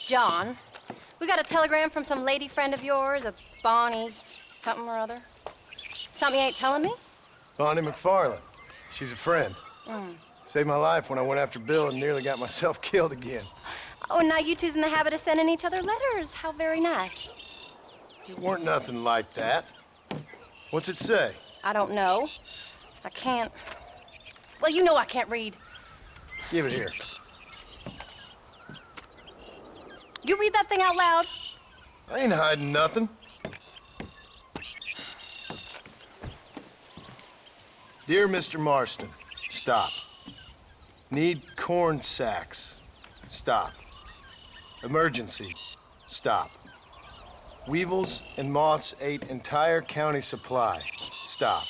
John. We got a telegram from some lady friend of yours, a Bonnie something or other. Something you ain't telling me? Bonnie McFarland. She's a friend. Saved my life when I went after Bill and nearly got myself killed again. Oh, and now you two's in the habit of sending each other letters. How very nice. It weren't nothing like that. What's it say? I don't know. I can't... Well, you know I can't read. Give it here. You read that thing out loud? I ain't hiding nothing. Dear Mr. Marston, stop. Need corn sacks. Stop. Emergency. Stop. Weevils and moths ate entire county supply. Stop.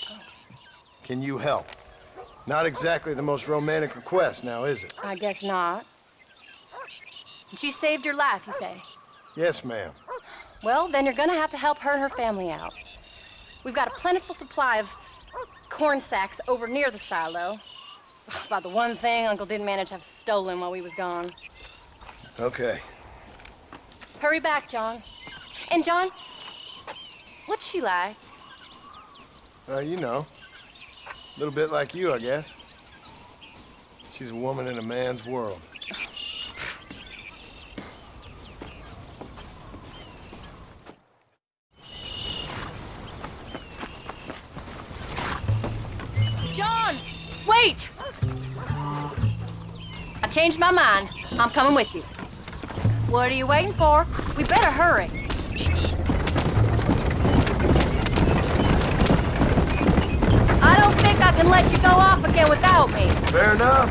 Can you help? Not exactly the most romantic request, now is it? I guess not. She saved your life, you say? Yes, ma'am. Well, then you're gonna have to help her and her family out. We've got a plentiful supply of corn sacks over near the silo. About the one thing Uncle didn't manage to have stolen while we was gone. Okay. Hurry back, John. And John, what's she like? You know. A little bit like you, I guess. She's a woman in a man's world. John, wait! I changed my mind. I'm coming with you. What are you waiting for? We better hurry. I don't think I can let you go off again without me. Fair enough.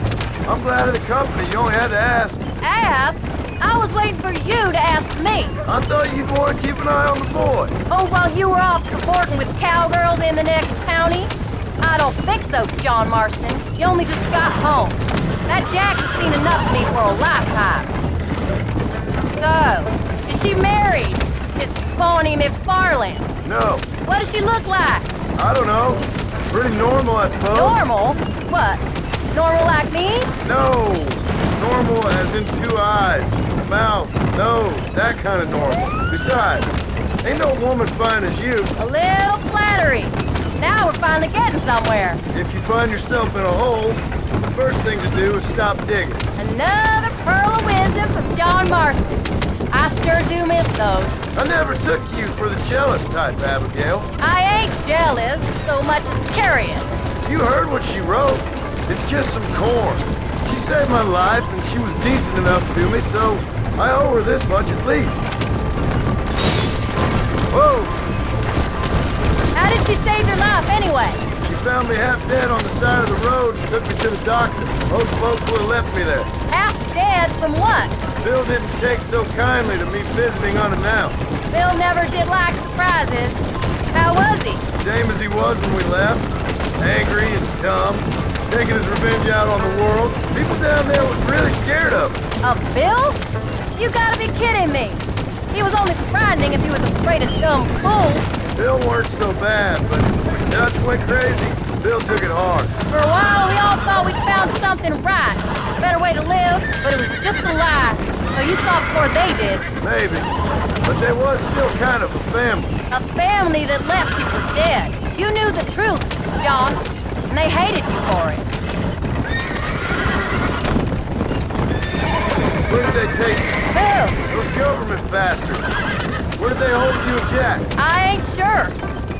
I'm glad of the company. You only had to ask. Ask? I was waiting for you to ask me. I thought you'd want to keep an eye on the boy. Oh, while you were off cavorting with cowgirls in the next county? I don't think so, John Marston. You only just got home. That Jack has seen enough of me for a lifetime. So, is she married? Is Bonnie McFarland? No. What does she look like? I don't know. Pretty normal, I suppose. Normal? What? Normal like me? No. Normal as in 2 eyes, mouth, nose, that kind of normal. Besides, ain't no woman fine as you. A little flattery. Now we're finally getting somewhere. If you find yourself in a hole, the first thing to do is stop digging. Another pearl of wisdom from John Marston. I sure do miss those. I never took you for the jealous type, Abigail. I ain't jealous so much as curious. You heard what she wrote. It's just some corn. She saved my life, and she was decent enough to me, so I owe her this much at least. Whoa! How did she save your life anyway? She found me half dead on the side of the road and took me to the doctor. Most folks would have left me there. Half dead from what? Bill didn't take so kindly to me visiting unannounced. Bill never did like surprises. How was he? Same as he was when we left. Angry and dumb. Taking his revenge out on the world. People down there was really scared of him. Of Bill? You gotta be kidding me. He was only frightening if he was afraid of dumb fools. Bill weren't so bad, but when Dutch went crazy, Bill took it hard. For a while, we all thought we'd found something right. A better way to live, but it was just a lie. So you saw before they did. Maybe. But there was still kind of a family. A family that left you for dead. You knew the truth, John, and they hated you for it. Where did they take you? Who? Those government bastards. Where did they hold you and Jack? I ain't sure.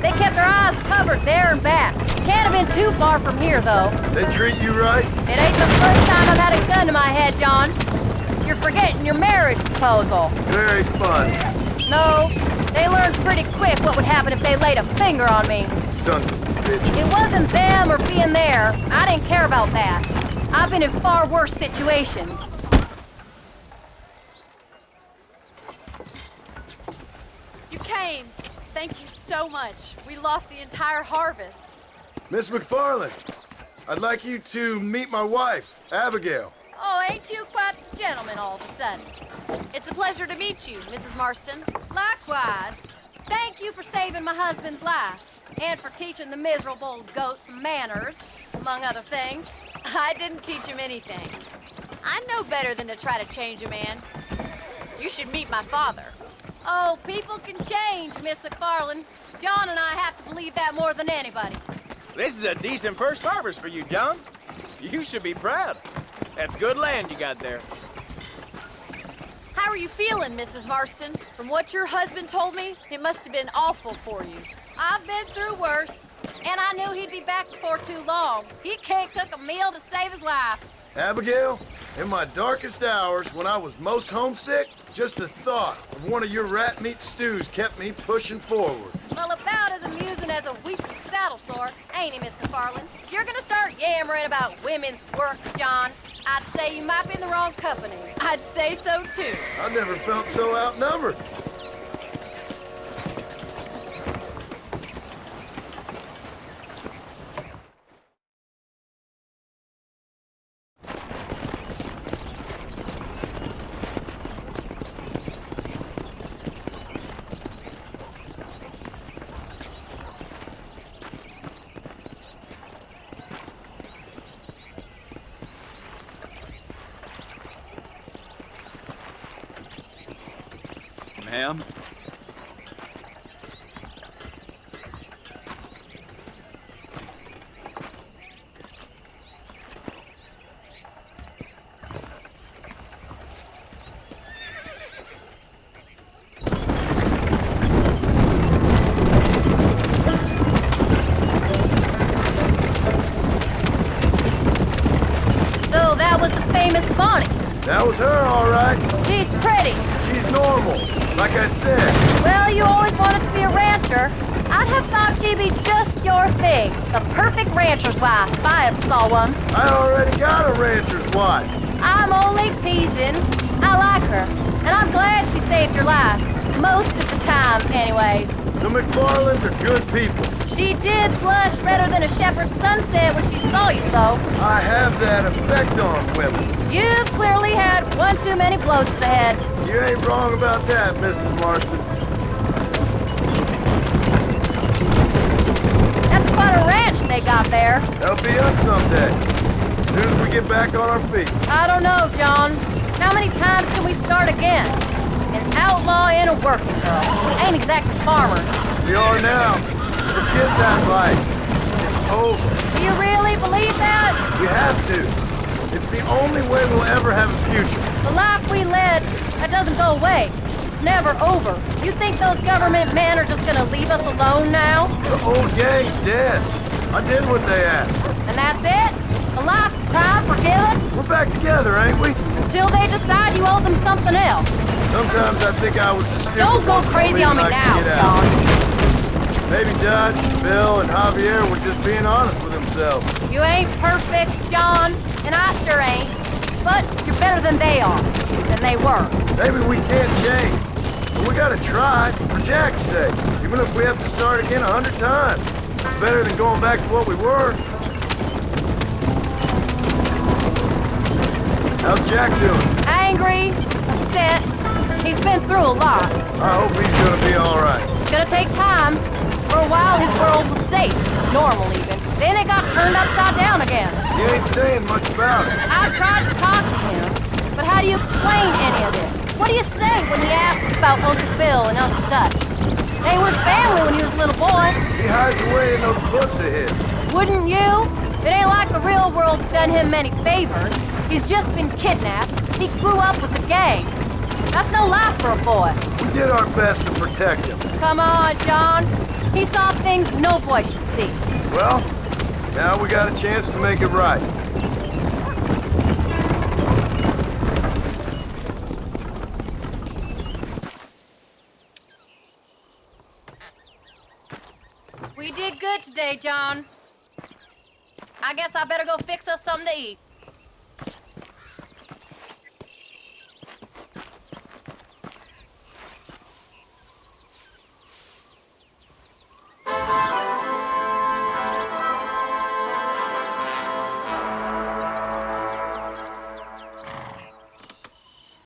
They kept their eyes covered there and back. Can't have been too far from here, though. They treat you right? It ain't the first time I've had a gun to my head, John. You're forgetting your marriage proposal. Very fun. No, they learned pretty quick what would happen if they laid a finger on me. Sons of bitches. It wasn't them or being there. I didn't care about that. I've been in far worse situations. You came. Thank you so much. We lost the entire harvest. Miss McFarland, I'd like you to meet my wife, Abigail. Oh, ain't you quite the gentleman all of a sudden? It's a pleasure to meet you, Mrs. Marston. Likewise. Thank you for saving my husband's life. And for teaching the miserable goat some manners, among other things. I didn't teach him anything. I know better than to try to change a man. You should meet my father. Oh, people can change, Miss McFarland. John and I have to believe that more than anybody. This is a decent first harvest for you, John. You should be proud. That's good land you got there. How are you feeling, Mrs. Marston? From what your husband told me, it must have been awful for you. I've been through worse, and I knew he'd be back before too long. He can't cook a meal to save his life. Abigail, in my darkest hours, when I was most homesick, just the thought of one of your rat meat stews kept me pushing forward. Well, about as amusing as a weeping saddle sore, ain't he, Mr. Farland? If you're gonna start yammering about women's work, John, I'd say you might be in the wrong company. I'd say so, too. I never felt so outnumbered. Ma'am? So that was the famous Bonnie. That was her, all right. She's pretty. She's normal, like I said. Well, you always wanted to be a rancher. I'd have thought she'd be just your thing. The perfect rancher's wife, if I ever saw one. I already got a rancher's wife. I'm only teasing. I like her, and I'm glad she saved your life. Most of the time, anyways. The McFarlands are good people. She did blush redder than a shepherd's sunset when she saw you, though. I have that effect on women. You've clearly had one too many blows to the head. You ain't wrong about that, Mrs. Marston. That's quite a ranch they got there. That'll be us someday. As soon as we get back on our feet. I don't know, John. How many times can we start again? An outlaw and a working girl. We ain't exactly farmers. We are now. Forget that life. It's over. Do you really believe that? We have to. It's the only way we'll ever have a future. The life we led, that doesn't go away. It's never over. You think those government men are just gonna leave us alone now? The old gang's dead. I did what they asked. And that's it? A life of crime forgiven? We're back together, ain't we? Until they decide you owe them something else. Sometimes I think I was the stupid Don't go one crazy told on me I could now, get out. John. Maybe Dutch, Bill, and Javier were just being honest with themselves. You ain't perfect, John, and I sure ain't. But you're better than they are, than they were. Maybe we can't change. But we gotta try, for Jack's sake. Even if we have to start again 100 times. It's better than going back to what we were. How's Jack doing? Angry, upset. He's been through a lot. I hope he's gonna be all right. It's gonna take time. For a while, his world was safe, normal even. Then it got turned upside down again. You ain't saying much about it. I tried to talk to him, but how do you explain any of this? What do you say when he asks about Uncle Bill and Uncle Dutch? They were family when he was a little boy. He hides away in those books of his. Wouldn't you? It ain't like the real world's done him many favors. He's just been kidnapped. He grew up with the gang. That's no life for a boy. We did our best to protect him. Come on, John. He saw things no boy should see. Well, now we got a chance to make it right. We did good today, John. I guess I better go fix us something to eat.